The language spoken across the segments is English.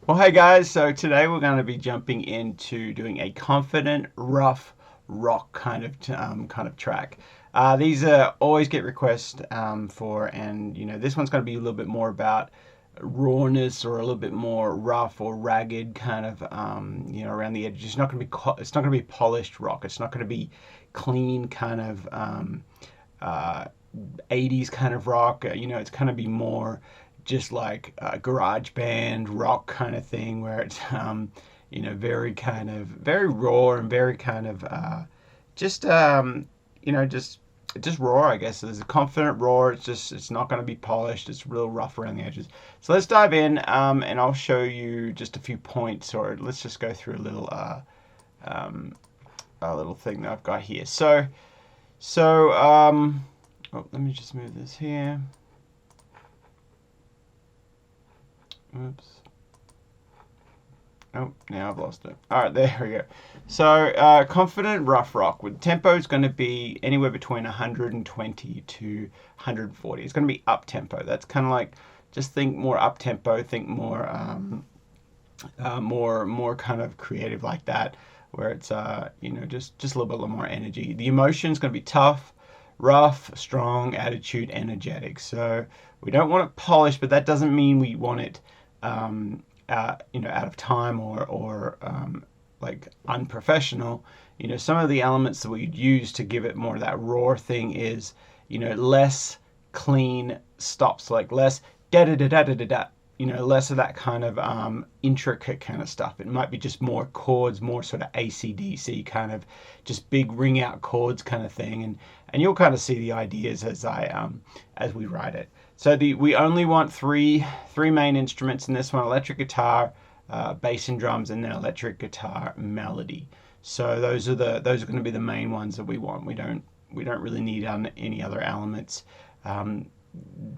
Well, hey guys, so today we're going to be jumping into doing a confident, rough rock kind of track. These always get requests for, and this one's going to be a little bit more about rawness or a little bit more rough or ragged kind of around the edges. It's not going to be polished rock. It's not going to be clean kind of uh, 80s kind of rock. It's kind of be more just like a garage band rock kind of thing where it's very kind of very raw and very kind of just you know just just raw, I guess. There's a confident raw. It's not going to be polished. It's real rough around the edges. So let's dive in, and I'll show you just a few points, or let's just go through a little thing that I've got here. Let me just move this here. Oops. Oh, now I've lost it. All right, there we go. So, confident rough rock with tempo is going to be anywhere between 120 to 140. It's going to be up tempo. That's kind of like, just think more up tempo. Think more, more kind of creative like that, where it's just a little bit more energy. The emotion is going to be tough, rough, strong, attitude, energetic. So we don't want it polished, but that doesn't mean we want it out of time or like unprofessional. Some of the elements that we'd use to give it more of that raw thing is, less clean stops, like less da da da da da da da. Less of that kind of intricate kind of stuff. It might be just more chords, more sort of AC/DC kind of, just big ring out chords kind of thing, and you'll kind of see the ideas as we write it. So we only want three main instruments in this one: electric guitar, bass and drums, and then electric guitar melody. So those are going to be the main ones that we want. We don't really need any other elements.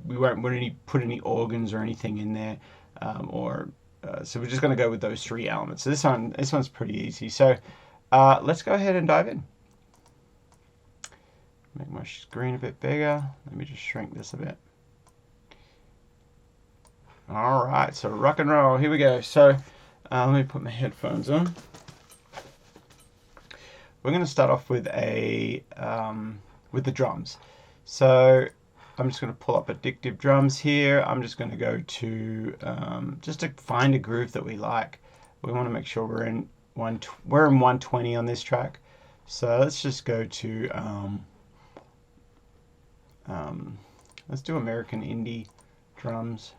We won't put any organs or anything in there, so we're just going to go with those three elements. So this one's pretty easy. So let's go ahead and dive in. Make my screen a bit bigger. Let me just shrink this a bit. All right, so rock and roll. Here we go. So let me put my headphones on. We're going to start off with the drums. So I'm just going to pull up Addictive Drums here. I'm just going to go to just to find a groove that we like. We want to make sure we're in 120 on this track. So let's just go to let's do American Indie drums.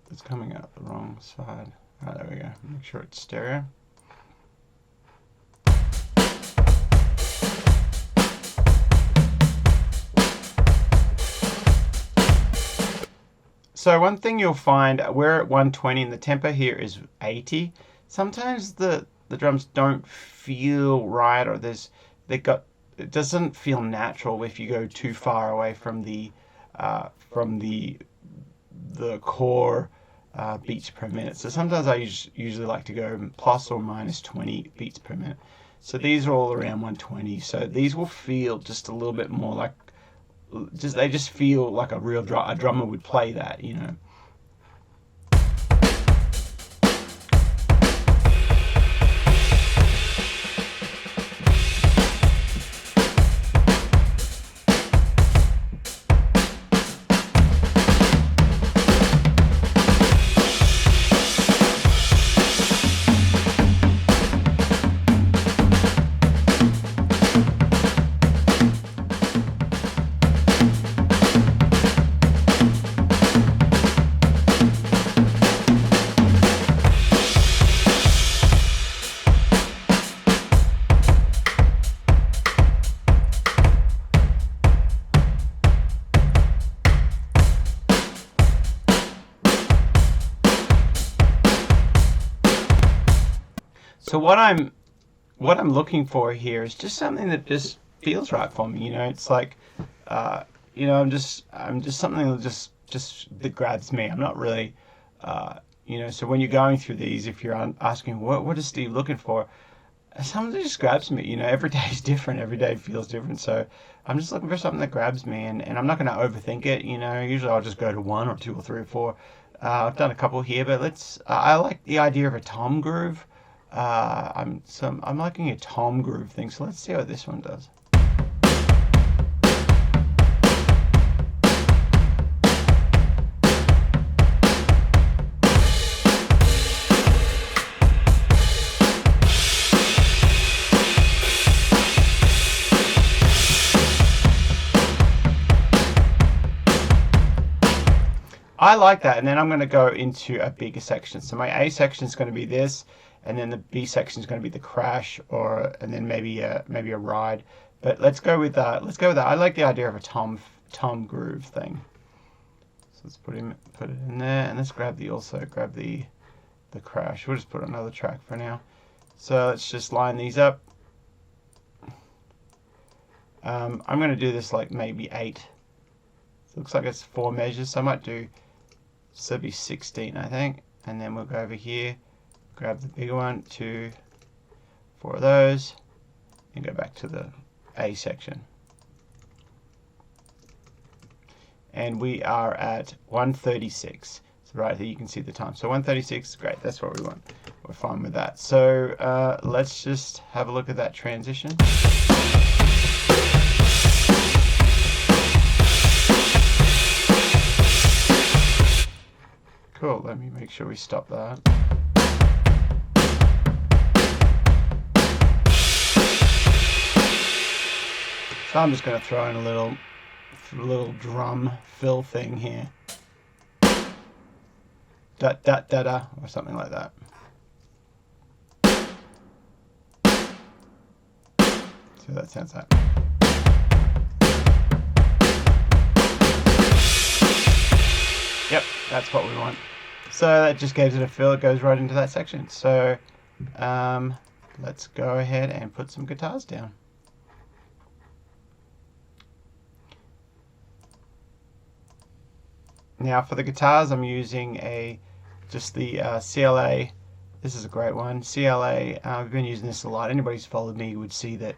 That's coming out the wrong side. All right, there we go. Make sure it's stereo. So one thing you'll find, we're at 120 and the tempo here is 80. Sometimes the drums don't feel right, or it doesn't feel natural if you go too far away from the core beats per minute. So sometimes I usually like to go plus or minus 20 beats per minute. So these are all around 120. So these will feel just a little bit more like, they just feel like a real a drummer would play that. So what I'm looking for here is just something that just feels right for me. It's like, I'm just something that just that grabs me. I'm not really, So when you're going through these, if you're asking what is Steve looking for, something that just grabs me. Every day is different. Every day feels different. So I'm just looking for something that grabs me, and I'm not going to overthink it. Usually I'll just go to one or two or three or four I've done a couple here, but let's. I like the idea of a tom groove. I'm liking a tom groove thing, so let's see what this one does. I like that, and then I'm going to go into a bigger section. So my A section is going to be this, and then the B section is going to be the crash, and then maybe a ride. But let's go with that. I like the idea of a tom groove thing. So let's put it in there, and let's grab the crash. We'll just put another track for now. So let's just line these up. I'm going to do this like maybe 8. So it looks like it's 4 measures, so I might do. So it'll be 16, I think. And then we'll go over here, grab the bigger one, 2, 4 of those, and go back to the A section. And we are at 1:36. So right here you can see the time. So 1:36, great, that's what we want. We're fine with that. So let's just have a look at that transition. Cool, let me make sure we stop that. So I'm just going to throw in a little drum fill thing here. Da da da da, or something like that. See what that sounds like. Yep, that's what we want. So that just gives it a fill. It goes right into that section. So let's go ahead and put some guitars down. Now for the guitars, I'm using just the CLA. This is a great one. CLA. I've been using this a lot. Anybody who's followed me would see that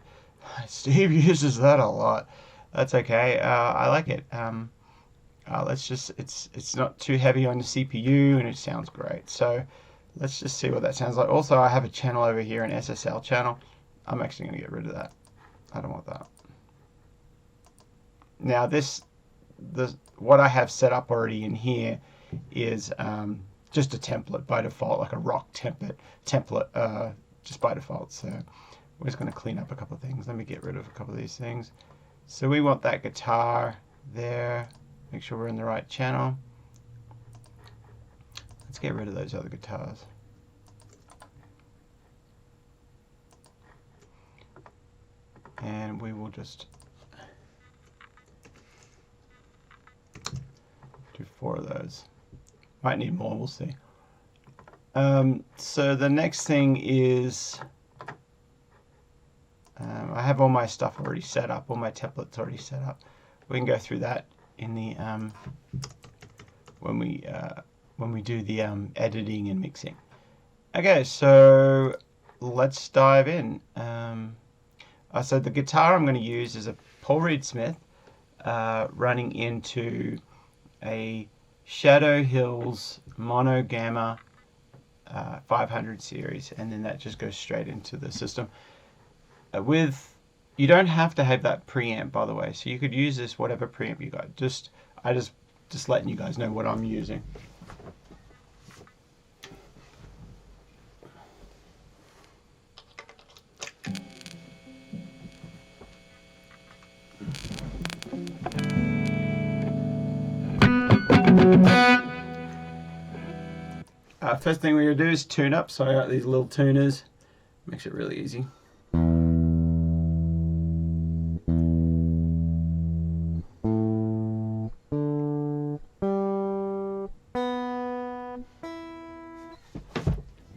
Steve uses that a lot. That's okay. I like it. It's not too heavy on the CPU and it sounds great. So let's just see what that sounds like. Also, I have a channel over here, an SSL channel. I'm actually going to get rid of that. I don't want that. Now what I have set up already in here is just a template by default, like a rock template just by default. So we're just going to clean up a couple of things. Let me get rid of a couple of these things. So we want that guitar there. Make sure we're in the right channel. Let's get rid of those other guitars. And we will just do 4 of those. Might need more, we'll see. So the next thing is I have all my stuff already set up, all my templates already set up. We can go through that in the when we do the editing and mixing. Okay, so let's dive in. So the guitar I'm going to use is a Paul Reed Smith running into a Shadow Hills Mono Gamma 500 series, and then that just goes straight into the system. You don't have to have that preamp, by the way, so you could use this whatever preamp you got. I just letting you guys know what I'm using. First thing we're going to do is tune up. So I got these little tuners. Makes it really easy.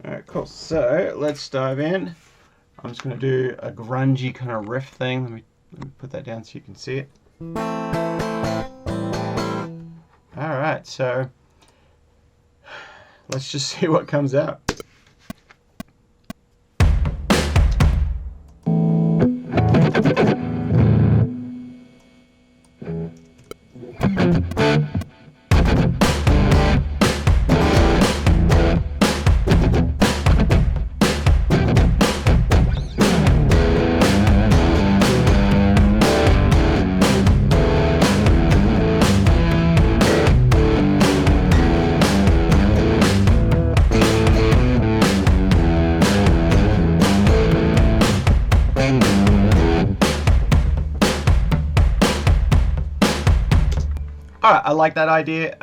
Alright, cool. So let's dive in. I'm just going to do a grungy kind of riff thing. Let me put that down so you can see it. Alright, so let's just see what comes out. I like that idea.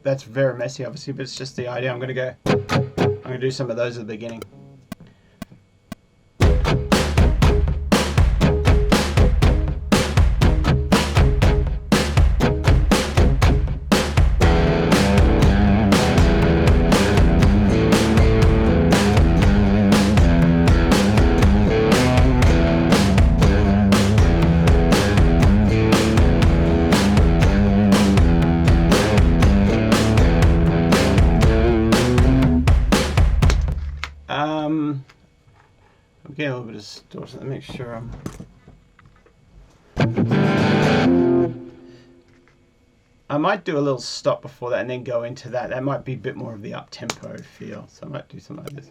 That's very messy, obviously, but it's just the idea. I'm going to do some of those at the beginning. I'm getting a little bit of distortion. Let me make sure I might do a little stop before that and then go into that. That might be a bit more of the up-tempo feel. So I might do something like this.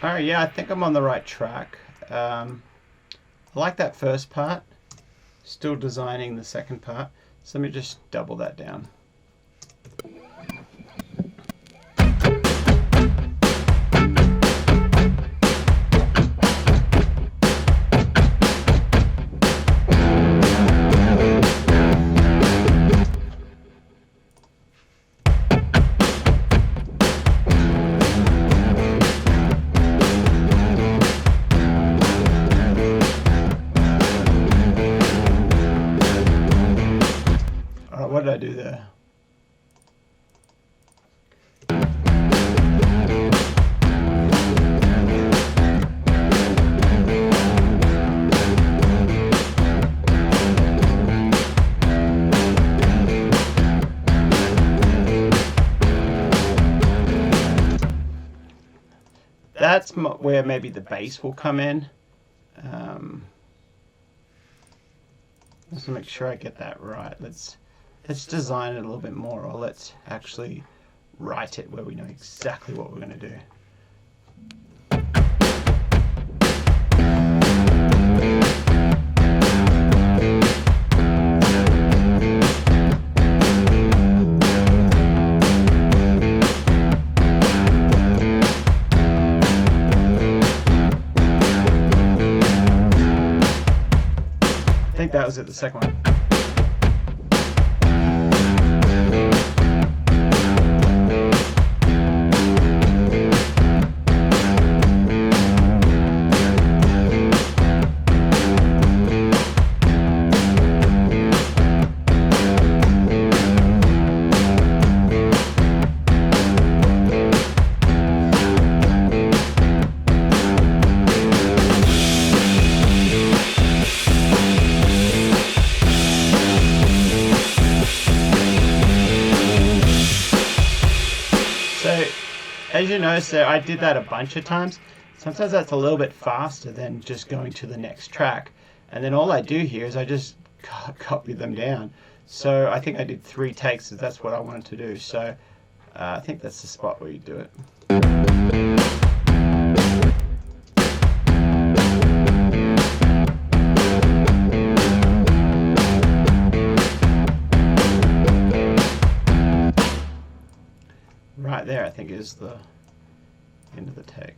Alright, yeah, I think I'm on the right track. I like that first part. Still designing the second part. So let me just double that down. What did I do there? That's where maybe the bass will come in. Let's make sure I get that right. Let's design it a little bit more, or let's actually write it where we know exactly what we're going to do. I think that was it, the second one. As you notice there, I did that a bunch of times. Sometimes that's a little bit faster than just going to the next track. And then all I do here is I just copy them down. So I think I did 3 takes, if that's what I wanted to do. So I think that's the spot where you do it. Right there, I think, is the end of the take.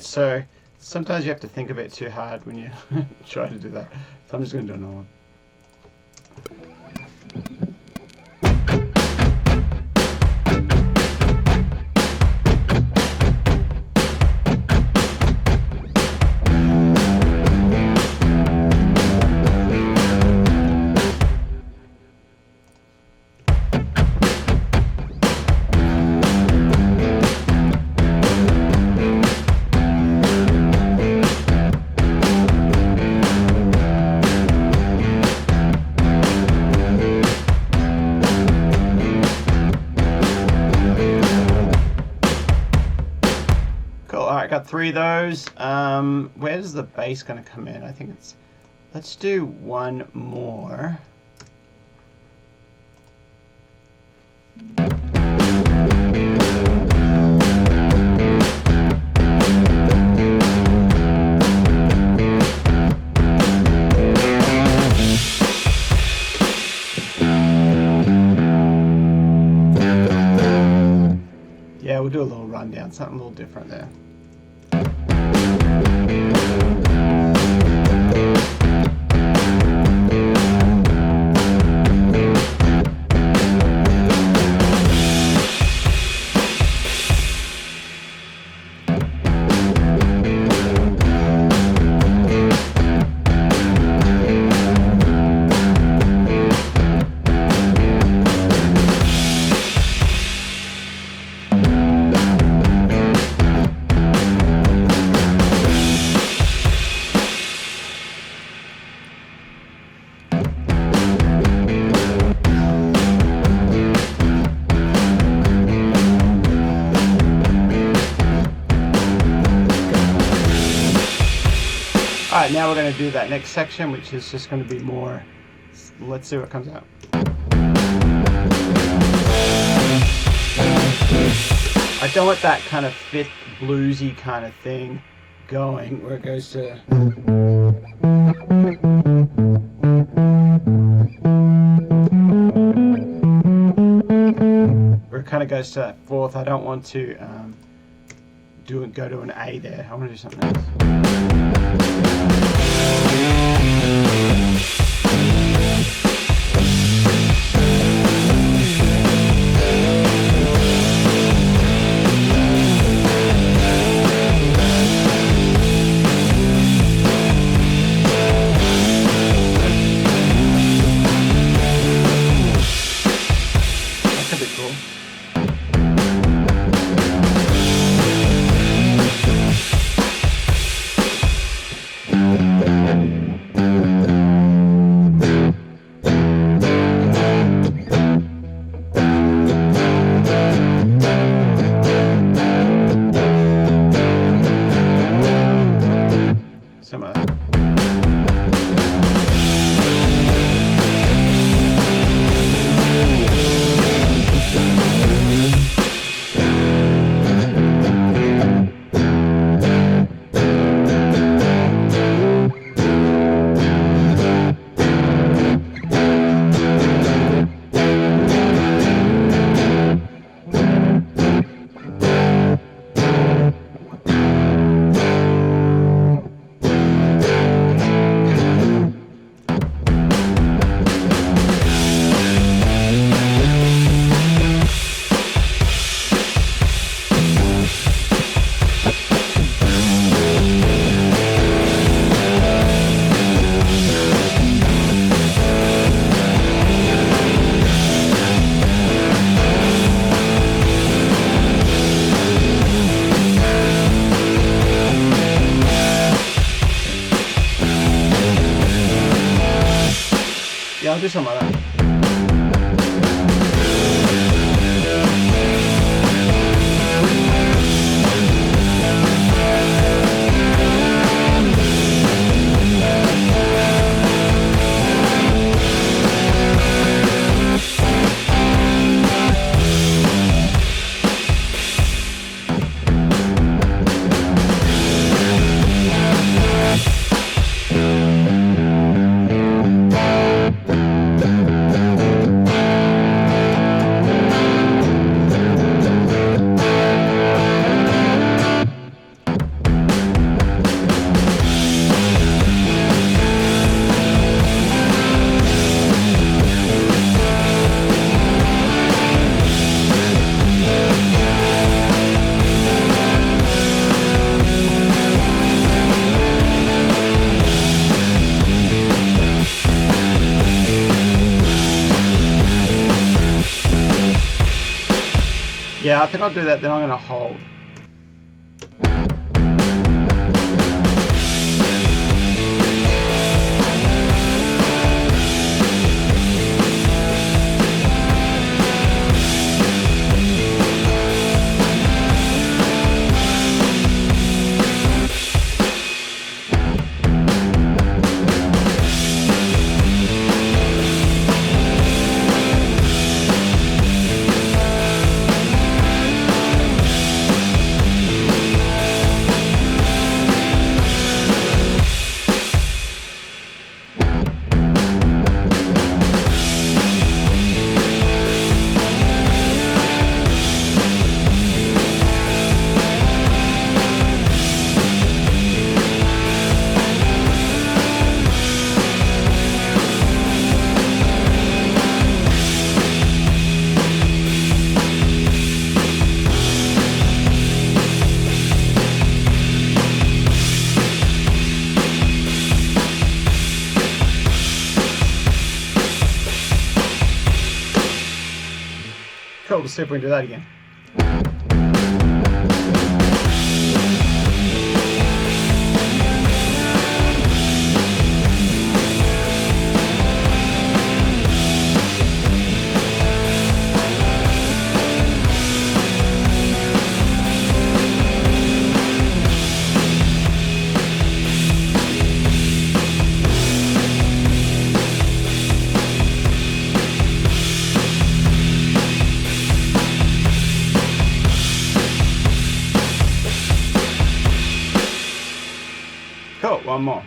right, so sometimes you have to think a bit too hard when you try to do that. So I'm just going to do another one. Got 3 of those. Where's the bass going to come in? I think it's... Let's do one more. Yeah, we'll do a little rundown, something a little different there. Alright, now we're going to do that next section, which is just going to be more... Let's see what comes out. I don't want that kind of fifth bluesy kind of thing going, where it goes to... Where it kind of goes to that fourth. I don't want to go to an A there. I want to do something else. That could be cool. Yeah, I'll do something like that. Yeah, I think I'll do that. Then I'm going to hold. Cool, let's see if we can do that again. Cool, one more.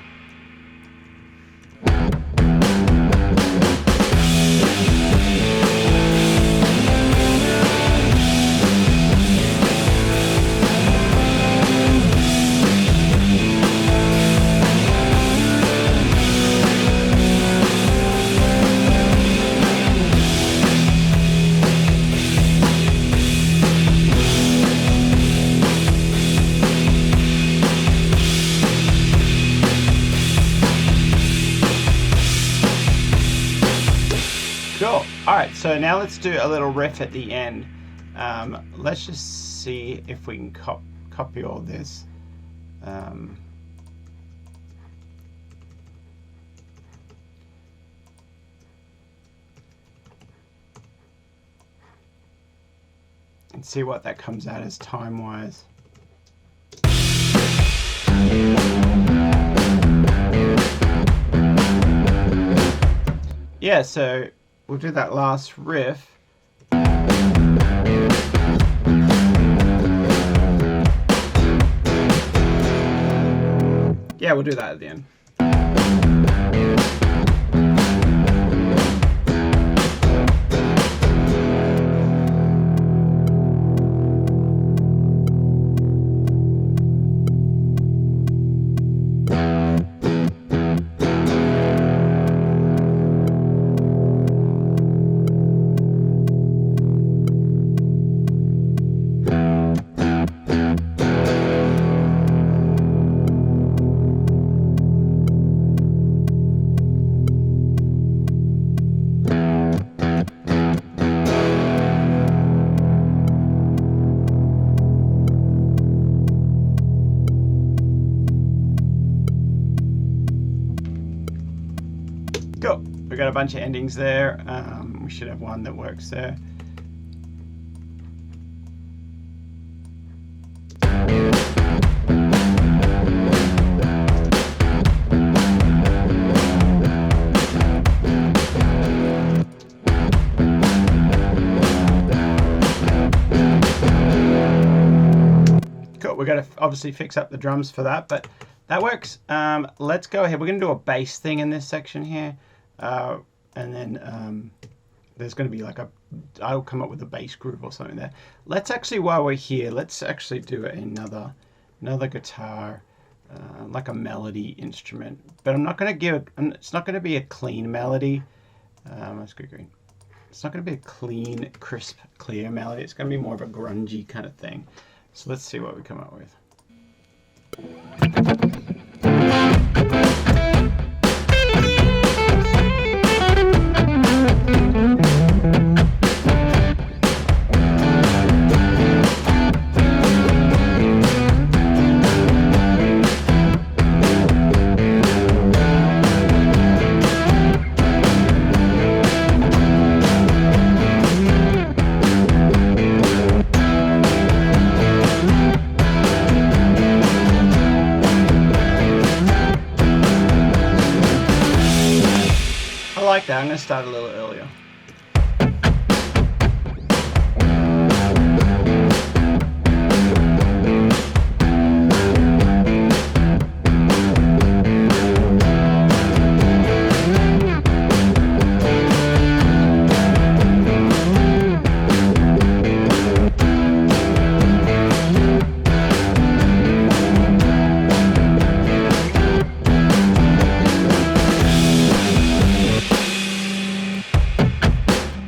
Cool. All right, so now let's do a little riff at the end. Let's just see if we can copy all this. And see what that comes out as time-wise. Yeah, so we'll do that last riff. Yeah, we'll do that at the end. Cool. We've got a bunch of endings there. We should have one that works there. Cool. We're going to obviously fix up the drums for that, but that works. Let's go ahead. We're going to do a bass thing in this section here. And then there's going to be like I'll come up with a bass groove or something there. Let's actually, while we're here, let's actually do another guitar, like a melody instrument. But I'm not going to give, it's not going to be a clean melody. Let's go green. It's not going to be a clean, crisp, clear melody. It's going to be more of a grungy kind of thing. So let's see what we come up with. like that. I'm going to start a little earlier.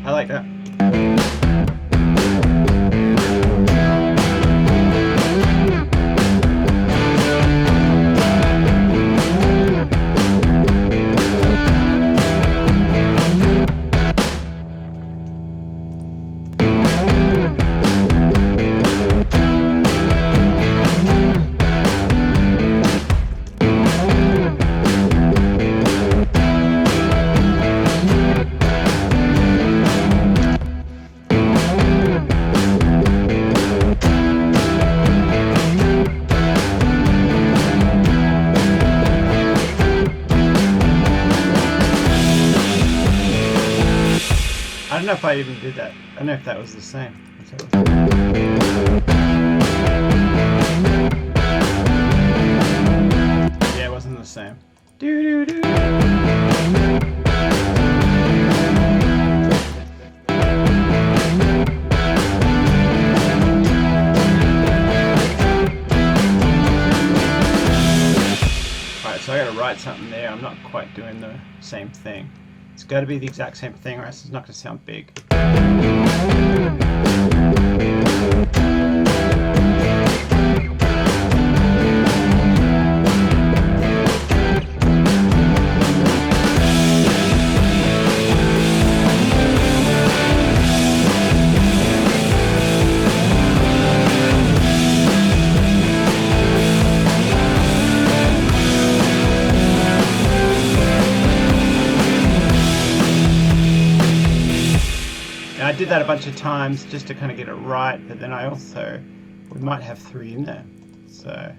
I like that. I don't know if I even did that. I don't know if that was the same. Yeah, it wasn't the same. Do do do. Alright, so I gotta write something there. I'm not quite doing the same thing. It's got to be the exact same thing, or else it's not going to sound big. I did that a bunch of times just to kind of get it right, but then I also, we might have 3 in there. So,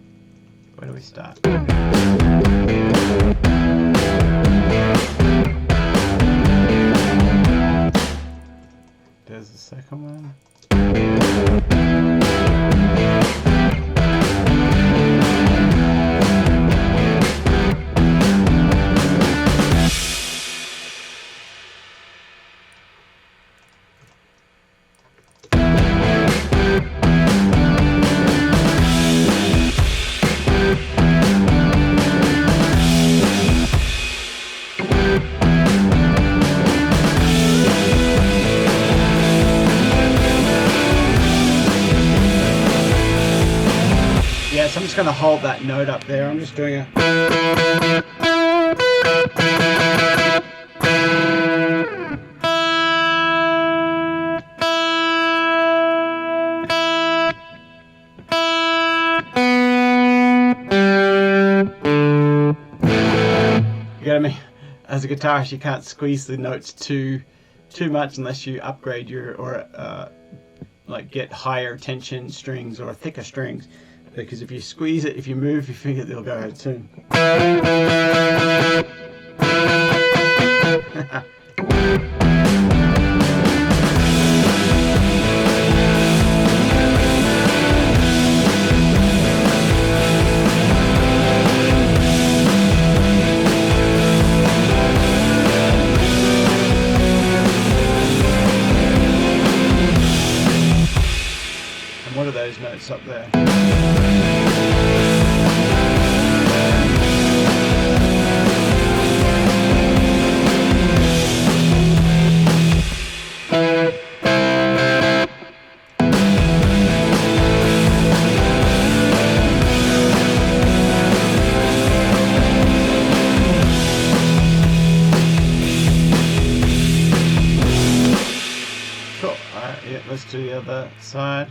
where do we start? There's the second one. Yeah, so I'm just going to hold that note up there. I'm just doing a... You get me? As a guitarist, you can't squeeze the notes too much unless you upgrade your, or like get higher tension strings or thicker strings. Because if you squeeze it, if you move your finger, they'll go out soon. And what are those notes up there? Cool. Alright, yeah, let's do the other side.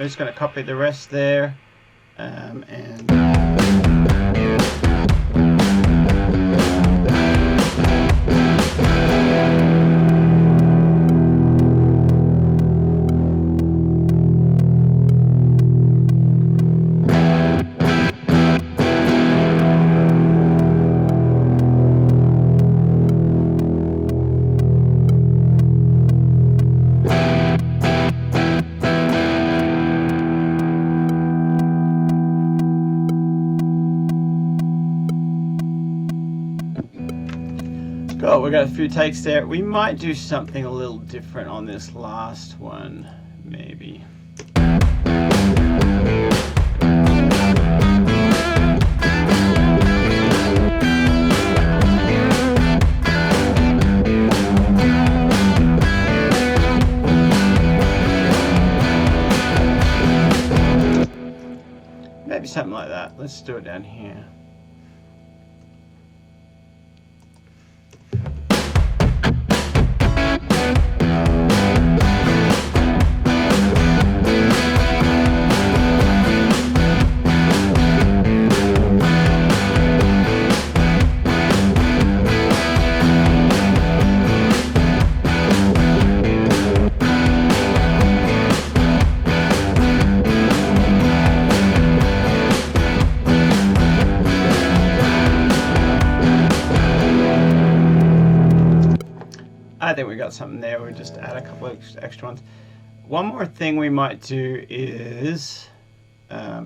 we're just going to copy the rest there, and cool, we got a few takes there. We might do something a little different on this last one, maybe. Maybe something like that. Let's do it down here. I think we got something there. We'll just add a couple of extra ones. One more thing we might do is, I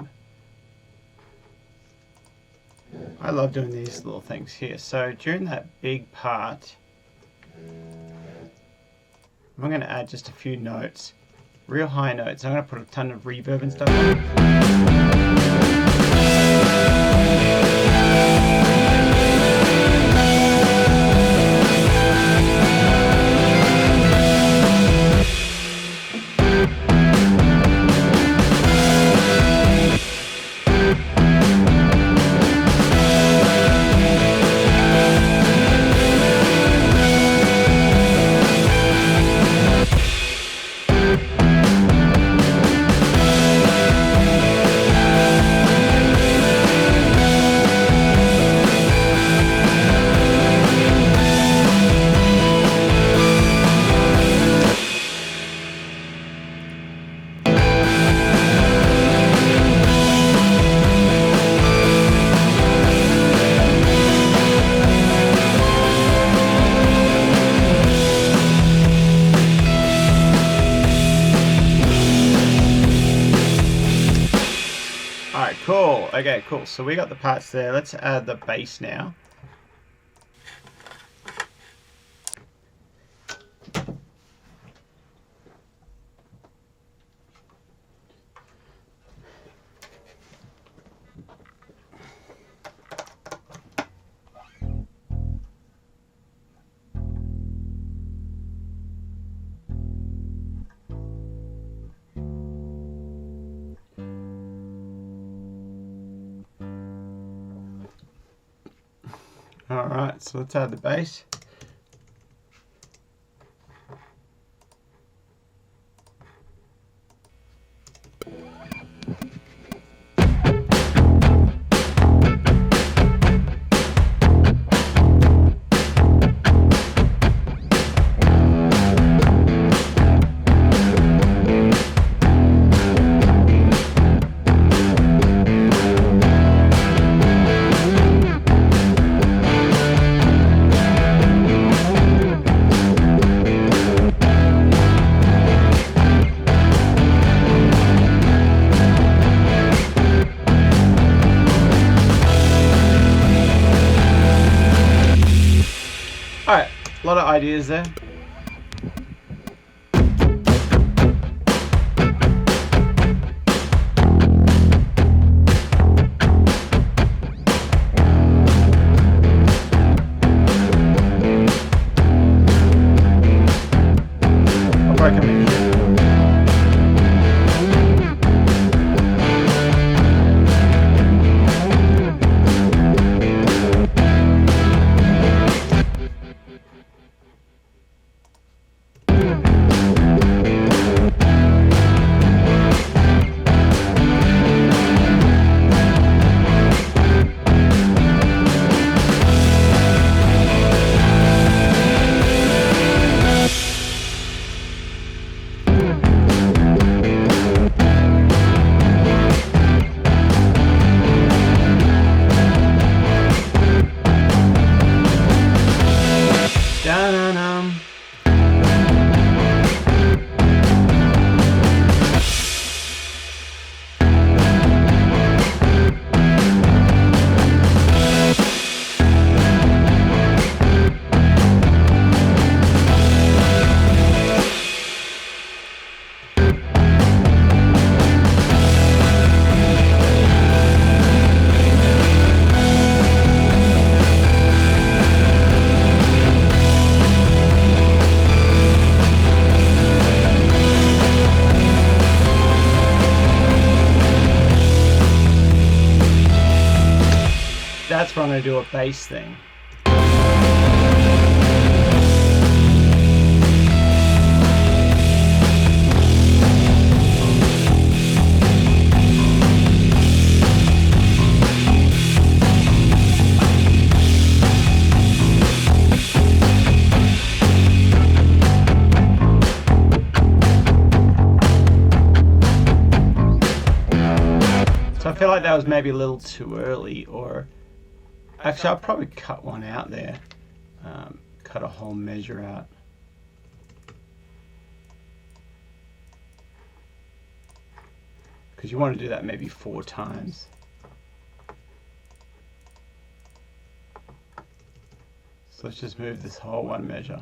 love doing these little things here. So during that big part, I'm going to add just a few notes, real high notes. I'm going to put a ton of reverb and stuff on. Alright, cool. Okay, cool. So we got the parts there. Let's add the bass now. Alright, so let's add the bass. Alright, a lot of ideas there. I'll probably come in here. that's where I'm going to do a bass thing. I feel like that was maybe a little too early, or actually I'll probably cut one out there, cut a whole measure out. Because you want to do that maybe 4 times. So let's just move this whole one measure.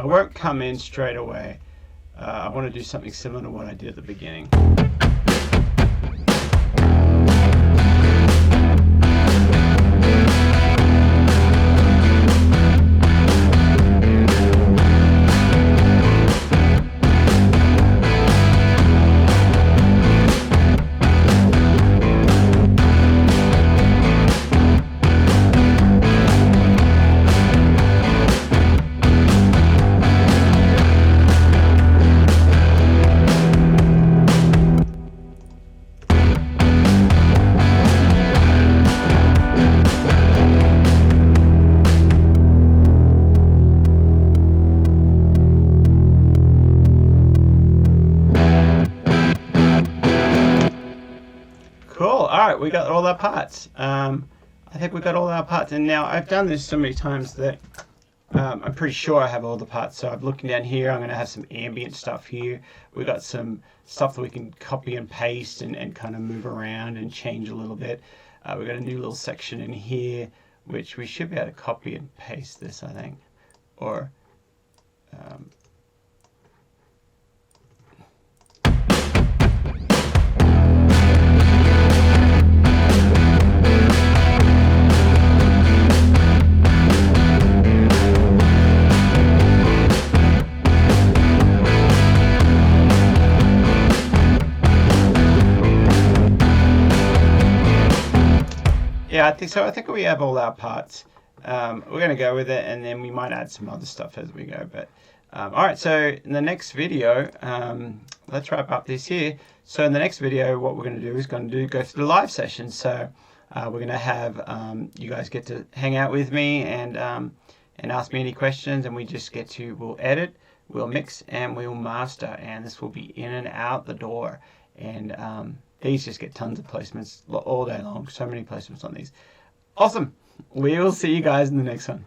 I won't come in straight away. I want to do something similar to what I did at the beginning. Cool. All right, we got all our parts. I think we got all our parts, and now I've done this so many times that I'm pretty sure I have all the parts. So I'm looking down here. I'm going to have some ambient stuff here. We've got some stuff that we can copy and paste and kind of move around and change a little bit. We've got a new little section in here, which we should be able to copy and paste this, I think, or yeah, I think so. I think we have all our parts. We're going to go with it, and then we might add some other stuff as we go. But all right, so in the next video, let's wrap up this here. So in the next video, what we're going to do is go through the live session. So we're going to have you guys get to hang out with me and ask me any questions, and we'll edit, we'll mix, and we'll master, and this will be in and out the door. And these just get tons of placements all day long. So many placements on these. Awesome. We will see you guys in the next one.